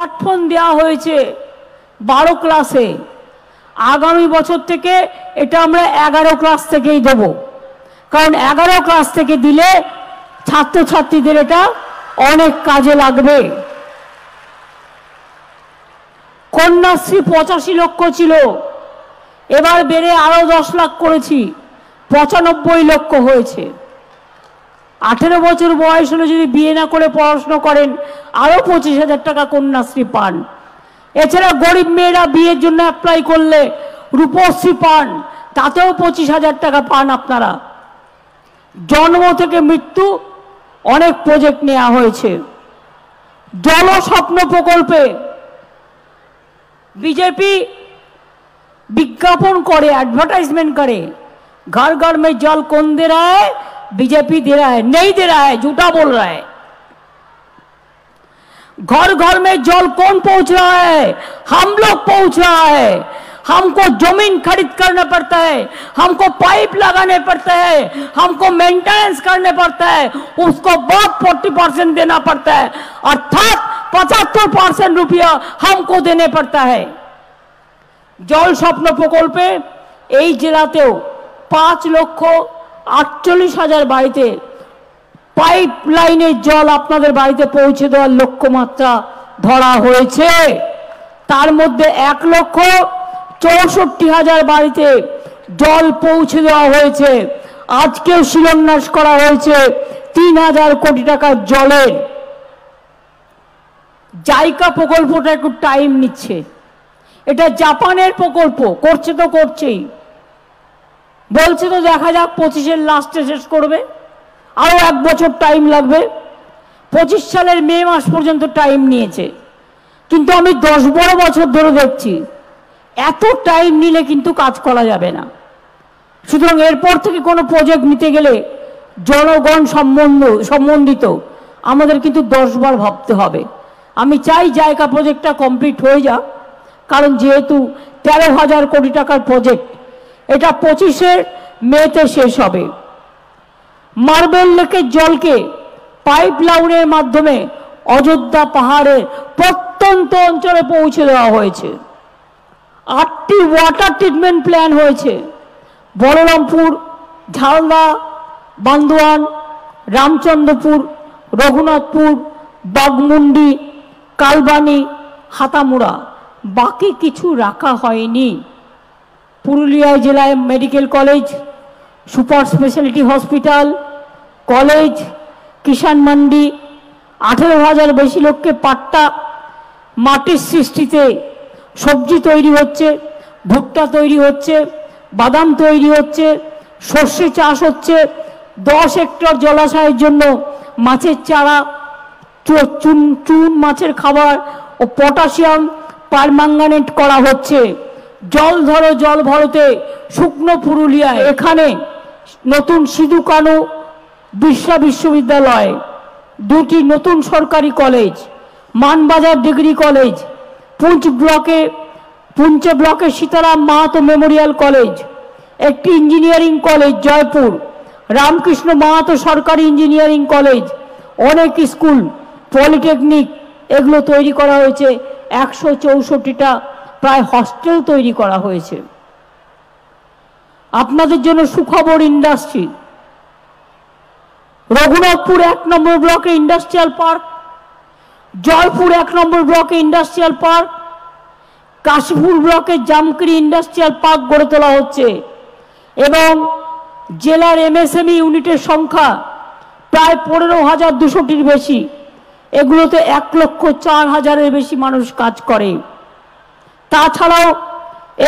Smartphone দেওয়া হয়েছে 12 ক্লাসে, আগামী বছর থেকে এটা আমরা 11 ক্লাস থেকেই দেব, কারণ 11 ক্লাস থেকে দিলে ছাত্রছাত্রীদের এটা অনেক কাজে লাগবে। কন্যাশ্রী 85 লক্ষ ছিল, এবার বেড়ে আরো 10 লাখ করেছি, 95 লক্ষ হয়েছে। 18 বছর বয়স হলে যদি বিয়ে না করে পড়াশোনা করেন আরো 25,000 টাকা কন্যাশ্রী পান। এছাড়া গরিব মেয়েরা বিয়ের জন্য অ্যাপ্লাই করলে রূপশ্রী পান, তাতেও 25,000 টাকা পান আপনারা। জন্ম থেকে মৃত্যু অনেক প্রজেক্ট নেওয়া হয়েছে। জলস্বপ্ন প্রকল্পে বিজেপি विज्ञापन करे, एडवर्टाइजमेंट करे, घर घर में जल कौन दे रहा है? बीजेपी दे रहा है। नहीं दे रहा है, झूठा बोल रहा है। घर घर में जल कौन पहुंच रहा है? हम लोग पहुंच रहा है। हमको जमीन खरीद करना पड़ता है, हमको पाइप लगाने पड़ता है, हमको मेंटेनेंस करने पड़ता है, उसको बहुत 40% देना पड़ता है, अर्थात 75% रुपया हमको देने पड़ता है। जल स्वप्न प्रकल्पे এই জেলাতেও 5,48,000 বাড়িতে পাইপ লাইনের জল আপনাদের বাড়িতে পৌঁছে দেওয়ার লক্ষ্যমাত্রা ধরা হয়েছে। তার মধ্যে 1,64,000 বাড়িতে জল পৌঁছে দেওয়া হয়েছে। আজকে শিলান্যাস করা হয়েছে 3,000 কোটি টাকার জলের। জাইকা প্রকল্পটা একটু টাইম নিচ্ছে, এটা জাপানের প্রকল্প, করছে তো করছেই, বলছে তো দেখা যাক 25-এর লাস্টে শেষ করবে, আরো 1 বছর টাইম লাগবে। 25 সালের মে মাস পর্যন্ত টাইম নিয়েছে, কিন্তু আমি 10-12 বছর ধরে দেখছি এত টাইম নিলে কিন্তু কাজ করা যাবে না। সুতরাং এরপর থেকে কোনো প্রজেক্ট নিতে গেলে জনগণ সম্বন্ধিত আমাদের কিন্তু 10 বার ভাবতে হবে। আমি চাই জায়গা প্রজেক্টটা কমপ্লিট হয়ে যাক, কারণ যেহেতু 13,000 কোটি টাকার প্রজেক্ট, এটা 25-এর মেতে শেষ হবে। মার্বেল লেকের জলকে পাইপ লাইনের মাধ্যমে অযোধ্যা পাহাড়ের প্রত্যন্ত অঞ্চলে পৌঁছে দেওয়া হয়েছে। 8টি ওয়াটার ট্রিটমেন্ট প্ল্যান হয়েছে। বলরামপুর, ঝালদা, বান্দোয়ান, রামচন্দ্রপুর, রঘুনাথপুর, বাগমুন্ডি, কালবানি, হাতামুড়া, বাকি কিছু রাখা হয়নি। পুরুলিয়া জেলায় medical college, super speciality hospital, college, Kisan Mandi, 18,000 বেশি লোককে পাট্টা, মাটির সৃষ্টিতে সবজি তৈরি হচ্ছে, ভুট্টা তৈরি হচ্ছে, বাদাম তৈরি হচ্ছে, সর্ষে চাষ হচ্ছে। 10 হেক্টর জলাশয়ের জন্য মাছের চারা, চুন মাছের খাবার ও পটাশিয়াম পারম্যাঙ্গানেট করা হচ্ছে। জল ধরো জল ভরতে শুকনো পুরুলিয়ায় এখানে নতুন সিধু কানু বিশ্ববিদ্যালয়, 2টি নতুন সরকারি college, Manbazar degree college, Poonch ব্লকে সীতারাম মাহাতো মেমোরিয়াল কলেজ, একটি ইঞ্জিনিয়ারিং কলেজ জয়পুর, রামকৃষ্ণ মাহাতো সরকারি ইঞ্জিনিয়ারিং কলেজ, অনেক স্কুল, পলিটেকনিক, এগুলো তৈরি করা হয়েছে। 164টা প্রায় হস্টেল তৈরি করা হয়েছে। আপনাদের জন্য সুখবর, ইন্ডাস্ট্রি, রঘুনাথপুর 1 নম্বর ব্লকে ইন্ডাস্ট্রিয়াল পার্ক, জয়পুর 1 নম্বর ব্লকে ইন্ডাস্ট্রিয়াল পার্ক, কাশীপুর ব্লকে জামকড়ি ইন্ডাস্ট্রিয়াল পার্ক গড়ে তোলা হচ্ছে। এবং জেলার এমএসএমই ইউনিটের সংখ্যা প্রায় 15,200টির বেশি। এগুলোতে 1,04,000-এর বেশি মানুষ কাজ করে। তাছাড়াও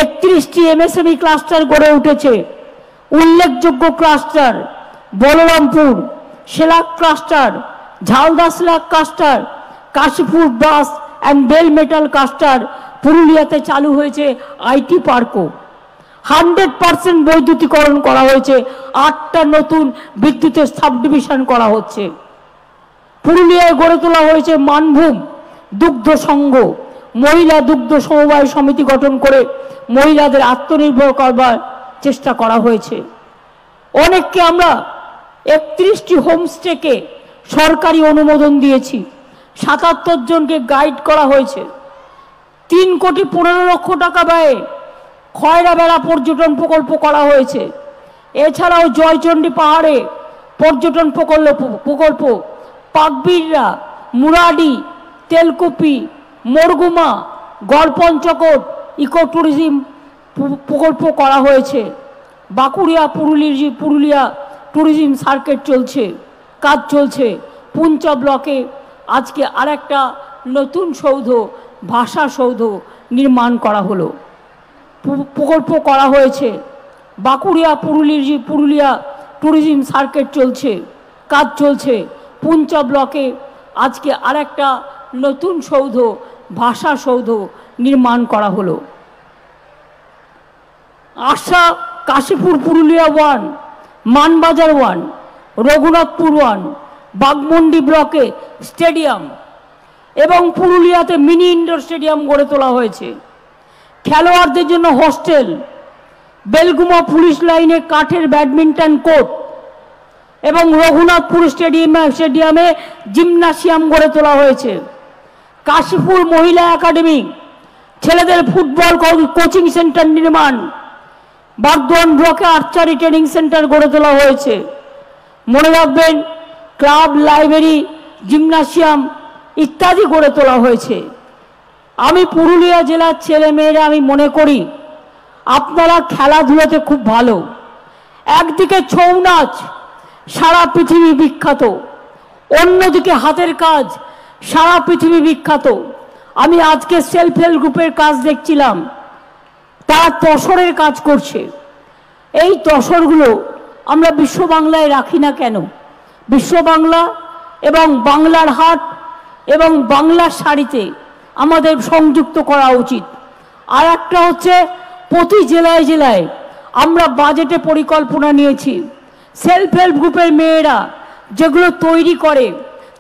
31টি এমএসএমই ক্লাস্টার গড়ে উঠেছে। উল্লেখযোগ্য cluster Balarampur shellac cluster, Jhalda shellac cluster, Kashipur brass and bell metal cluster. পুরুলিয়াতে চালু হয়েছে আইটি পার্কও। 100% বৈদ্যুতিকরণ করা হয়েছে। 8টা নতুন বিদ্যুতের সাব ডিভিশন করা হচ্ছে। পুরুলিয়ায় গড়ে তোলা হয়েছে মানভূম দুগ্ধ সংঘ, মহিলা দুগ্ধ সমবায় সমিতি গঠন করে মহিলাদের আত্মনির্ভর করবার চেষ্টা করা হয়েছে। অনেককে আমরা 31টি হোমস্টেকে সরকারি অনুমোদন দিয়েছি। 77 জনকে গাইড করা হয়েছে। 3,15,00,000 টাকা ব্যয়ে খয়রা বেড়া পর্যটন প্রকল্প করা হয়েছে। এছাড়াও জয়চণ্ডী পাহাড়ে পর্যটন প্রকল্প, পাকবিড়রা, মুরাডি, তেলকুপি, মরগুমা, গড়পঞ্চকোট ইকো ট্যুরিজম প্রকল্প করা হয়েছে। বাঁকুড়িয়া পুরুলিয়া ট্যুরিজম সার্কিট কাজ চলছে। পুঞ্চা ব্লকে আজকে আরেকটা নতুন সৌধ, ভাষা সৌধ নির্মাণ করা হলো, প্রকল্প করা হয়েছে। বাঁকুড়িয়া পুরুলিয়া ট্যুরিজম সার্কিট কাজ চলছে। পুঞ্চা ব্লকে আজকে আরেকটা নতুন সৌধ, ভাষা সৌধ নির্মাণ করা হলো। আশা কাশীপুর পুরুলিয়া 1, মানবাজার 1, রঘুনাথপুর 1, বাগমুন্ডি ব্লকে স্টেডিয়াম এবং পুরুলিয়াতে মিনি ইনডোর স্টেডিয়াম গড়ে তোলা হয়েছে। খেলোয়াড়দের জন্য হোস্টেল, বেলগুমা পুলিশ লাইনে কাঠের ব্যাডমিন্টন কোর্ট এবং রঘুনাথপুর স্টেডিয়ামে জিমনাসিয়াম গড়ে তোলা হয়েছে। কাশীপুর মহিলা একাডেমি, ছেলেদের ফুটবল কোচিং সেন্টার নির্মাণ, বাগদোয়ান ব্লকে আর্চারি ট্রেনিং সেন্টার গড়ে তোলা হয়েছে। মনে রাখবেন, ক্লাব, লাইব্রেরি, জিমনাসিয়াম ইত্যাদি গড়ে তোলা হয়েছে। আমি পুরুলিয়া জেলার ছেলেমেয়েরা আমি মনে করি আপনারা খেলাধুলাতে খুব ভালো। একদিকে ছৌ নাচ সারা পৃথিবী বিখ্যাত, অন্যদিকে হাতের কাজ সারা পৃথিবী বিখ্যাত। আমি আজকে সেলফ হেল্প গ্রুপের কাজ দেখছিলাম, তারা তসরের কাজ করছে। এই তসরগুলো আমরা বিশ্ব বাংলায় রাখি না কেন? বিশ্ব বাংলা এবং বাংলার হাট এবং বাংলার শাড়িতে আমাদের সংযুক্ত করা উচিত। আর একটা হচ্ছে, প্রতি জেলায় জেলায় আমরা বাজেটে পরিকল্পনা নিয়েছি, সেলফ হেল্প গ্রুপের মেয়েরা যেগুলো তৈরি করে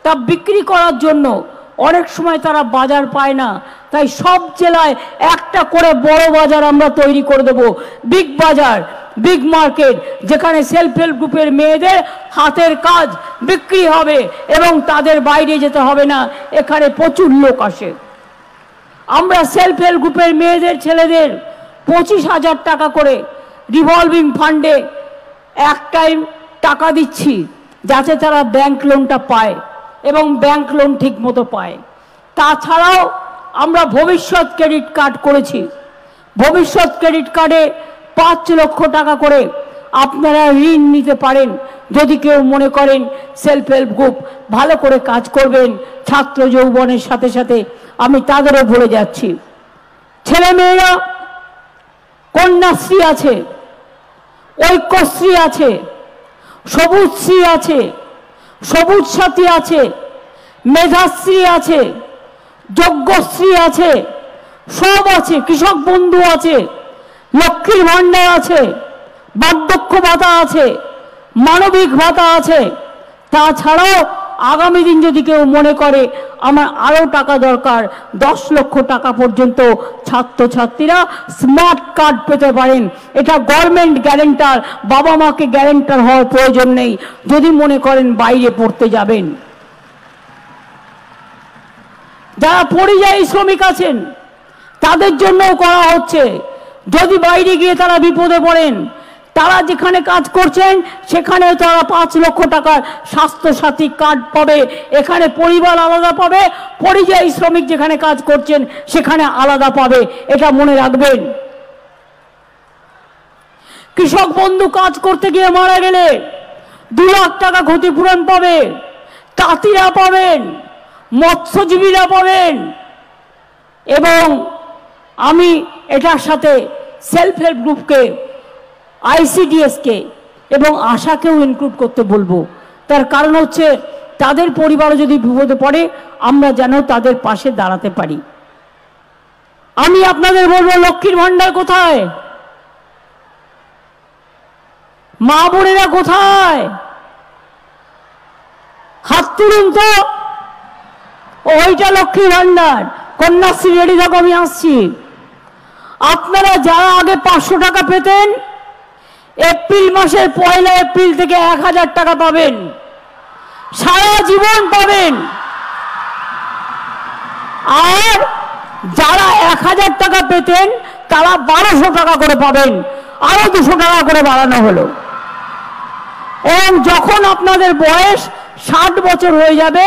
তা বিক্রি করার জন্য অনেক সময় তারা বাজার পায় না, তাই সব জেলায় একটা করে বড় বাজার আমরা তৈরি করে দেব, বিগ বাজার, বিগ মার্কেট, যেখানে সেলফ হেল্প গ্রুপের মেয়েদের হাতের কাজ বিক্রি হবে এবং তাদের বাইরে যেতে হবে না, এখানে প্রচুর লোক আসে। আমরা সেলফ হেল্প গ্রুপের মেয়েদের ছেলেদের 25,000 টাকা করে রিভলভিং ফান্ডে এক টাইম টাকা দিচ্ছি, যাতে তারা ব্যাংক লোনটা পায় এবং ব্যাংক লোন ঠিক মতো পায়। তাছাড়াও আমরা ভবিষ্যৎ ক্রেডিট কার্ড করেছি। ভবিষ্যৎ ক্রেডিট কার্ডে 5 লক্ষ টাকা করে আপনারা ঋণ নিতে পারেন। যদি কেউ মনে করেন সেলফ হেল্প গ্রুপ ভালো করে কাজ করবেন ছাত্র যৌবনের সাথে সাথে, আমি তাদেরও বলে যাচ্ছি। ছেলেমেয়েরা কন্যাশ্রী আছে, ঐক্যশ্রী আছে, সবুজশ্রী আছে, সবুজ সাথী আছে, মেধাশ্রী আছে, যজ্ঞশ্রী আছে, সব আছে, কৃষক বন্ধু আছে, লক্ষ্মীর ভাণ্ডার আছে, বার্ধক্য ভাতা আছে, মানবিক ভাতা আছে। তাছাড়াও আগামী দিন যদি কেউ মনে করে আমার আরও টাকা দরকার, 10 লক্ষ টাকা পর্যন্ত ছাত্রছাত্রীরা স্মার্ট কার্ড পেতে পারেন। এটা গভর্নমেন্ট গ্যারেন্টার, বাবা মাকে গ্যারেন্টার হওয়ার প্রয়োজন নেই যদি মনে করেন বাইরে পড়তে যাবেন। যারা পরিযায়ী শ্রমিক আছেন তাদের জন্যও করা হচ্ছে, যদি বাইরে গিয়ে তারা বিপদে পড়েন, তারা যেখানে কাজ করছেন সেখানে তারা 5 লক্ষ টাকার স্বাস্থ্যসাথী কার্ড পাবে। এখানে পরিবার আলাদা পাবে, পরিযায়ী শ্রমিক যেখানে কাজ করছেন সেখানে আলাদা পাবে, এটা মনে রাখবেন। কৃষক বন্ধু কাজ করতে গিয়ে মারা গেলে 2 লাখ টাকা ক্ষতিপূরণ পাবে, তাঁতিরা পাবেন, মৎস্যজীবীরা পাবেন। এবং আমি এটার সাথে সেলফ হেল্প গ্রুপকে, আইসিডিএসকে এবং আশাকেও ইনক্লুড করতে বলবো। তার কারণ হচ্ছে তাদের পরিবারও যদি বিপদে পড়ে আমরা যেন তাদের পাশে দাঁড়াতে পারি। আমি আপনাদের বলবো, লক্ষ্মীর ভাণ্ডার কোথায়? মা বোনেরা কোথায়? হাত তুলুন তো। ওইটা লক্ষ্মীর ভাণ্ডার। কন্যাশ্রী রেডি থাকো, আমি আসছি। আপনারা যারা আগে 500 টাকা পেতেন, এপ্রিল মাসের 1 এপ্রিল থেকে 1000 টাকা পাবেন, সারা জীবন পাবেন। আর যারা 1000 টাকা পেতেন তারা 1200 টাকা করে পাবেন, আরো 200 টাকা করে বাড়ানো হলো। এবং যখন আপনাদের বয়স 60 বছর হয়ে যাবে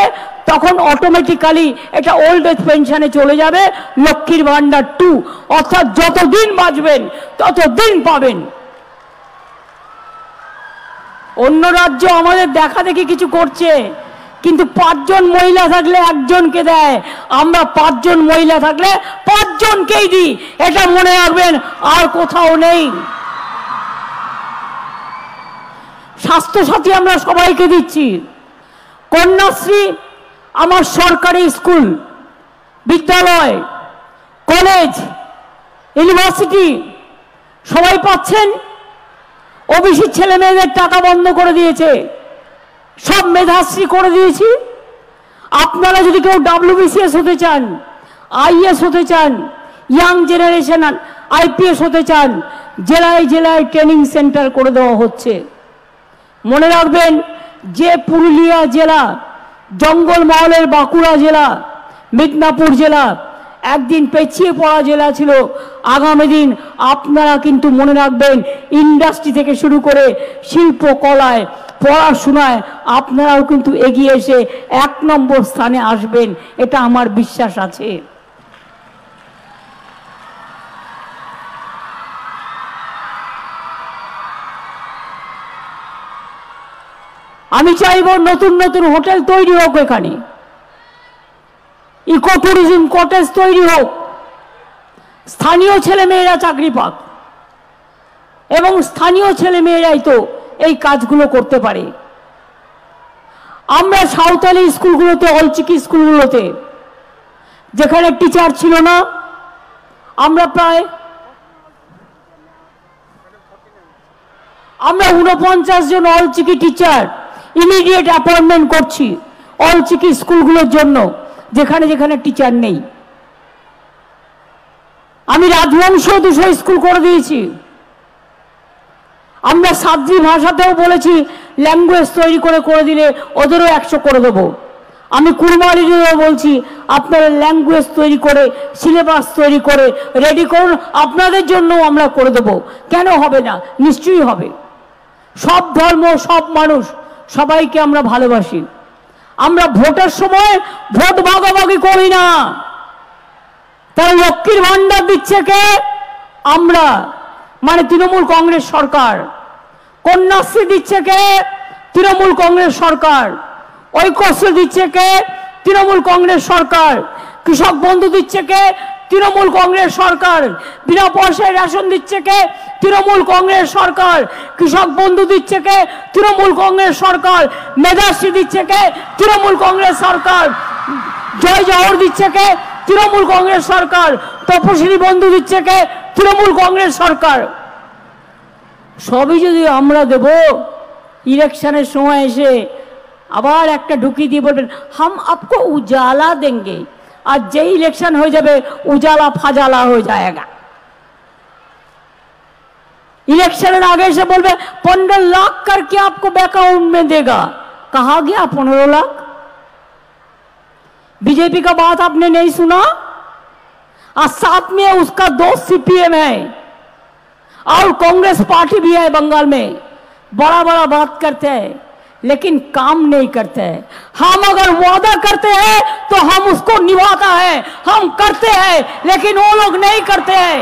তখন অটোমেটিক্যালি এটা ওল্ড এজ পেনশনে চলে যাবে, লক্ষ্মীর ভান্ডার 2, অর্থাৎ যতদিন বাঁচবেন ততদিন পাবেন। অন্য রাজ্য আমাদের দেখা দেখি কিছু করছে, কিন্তু 5 জন মহিলা থাকলে একজনকে দেয়, আমরা 5 জন মহিলা থাকলে 5 জনকেই দিই, এটা মনে রাখবেন, আর কোথাও নেই। স্বাস্থ্যসাথী আমরা সবাইকে দিচ্ছি। কন্যাশ্রী আমার সরকারি স্কুল, বিদ্যালয়, কলেজ, ইউনিভার্সিটি সবাই পাচ্ছেন। ওবিসি ছেলে মেয়েদের টাকা বন্ধ করে দিয়েছে, সব মেধাশ্রী করে দিয়েছি। আপনারা যদি কেউ WBCS হতে চান, IAS হতে চান, ইয়াং জেনারেশন IPS হতে চান, জেলায় জেলায় ট্রেনিং সেন্টার করে দেওয়া হচ্ছে। মনে রাখবেন, যে পুরুলিয়া জেলা, জঙ্গলমহলের বাঁকুড়া জেলা, মিদনাপুর জেলা একদিন পেছিয়ে পড়া জেলা ছিল, আগামী দিন আপনারা কিন্তু মনে রাখবেন, ইন্ডাস্ট্রি থেকে শুরু করে শিল্পকলায়, পড়াশোনায় আপনারাও কিন্তু এগিয়ে এসে 1 নম্বর স্থানে আসবেন, এটা আমার বিশ্বাস আছে। আমি চাইব নতুন নতুন হোটেল তৈরি হোক, এখানে ইকো ট্যুরিজম কটেজ তৈরি হোক, স্থানীয় ছেলেমেয়েরা চাকরি পাক, এবং স্থানীয় ছেলেমেয়েরাই তো এই কাজগুলো করতে পারে। আমরা সাঁওতালি স্কুলগুলোতে, অলচিকি স্কুলগুলোতে যেখানে টিচার ছিল না, আমরা 49 জন অলচিকি টিচার ইমিডিয়েট অ্যাপয়েন্টমেন্ট করছি অলচিকি স্কুলগুলোর জন্য, যেখানে যেখানে টিচার নেই। আমি রাজবংশ 200 স্কুল করে দিয়েছি। আমরা সাদ্রি ভাষাতেও বলেছি ল্যাঙ্গুয়েজ তৈরি করে দিলে ওদেরও 100 করে দেবো। আমি কুরমালিদেরও বলছি আপনারা ল্যাঙ্গুয়েজ তৈরি করে, সিলেবাস তৈরি করে রেডি করুন, আপনাদের জন্যও আমরা করে দেবো। কেন হবে না? নিশ্চয়ই হবে। সব ধর্ম, সব মানুষ, সবাইকে আমরা ভালোবাসি। আমরা ভোটের সময় ভোট ভাগাভাগি করি না। তারা লক্ষ্মীর ভান্ডার দিচ্ছে কে? আমরা, মানে তৃণমূল কংগ্রেস সরকার। কন্যাশ্রী দিচ্ছে কে? তৃণমূল কংগ্রেস সরকার। ঐক্যশ্রী দিচ্ছে কে? তৃণমূল কংগ্রেস সরকার। কৃষক বন্ধু দিচ্ছে কে? তৃণমূল কংগ্রেস সরকার। বিনা পয়সায় রেশন দিচ্ছে কে? তৃণমূল কংগ্রেস সরকার। কৃষক বন্ধু দিচ্ছে কে? তৃণমূল কংগ্রেস সরকার। মেধাশ্রী দিচ্ছে কে? তৃণমূল কংগ্রেস সরকার। জয় জহর দিচ্ছে কে? তৃণমূল কংগ্রেস সরকার। তপশিলি বন্ধু দিচ্ছে কে? তৃণমূল কংগ্রেস সরকার। সবই যদি আমরা দেব, ইলেকশনের সময় এসে আবার একটা ঢুকিয়ে দিয়ে বলবেন হাম আপকো উজালা দেंगे, আর যেই ইলেকশন হয়ে যাবে উজালা ফাজালা হয়ে যায়গা। इलेक्शन आगे से बोल 15 लाख करके आपको बैंक अकाउंट में देगा। कहा गया 15 लाख? बीजेपी का बात आपने नहीं सुना? और साथ में उसका दोस्त CPM है और कांग्रेस पार्टी भी है बंगाल में। बड़ा बड़ा बात करते हैं लेकिन काम नहीं करते हैं। हम अगर वादा करते हैं तो हम उसको निभाता है, हम करते हैं, लेकिन वो लोग नहीं करते हैं।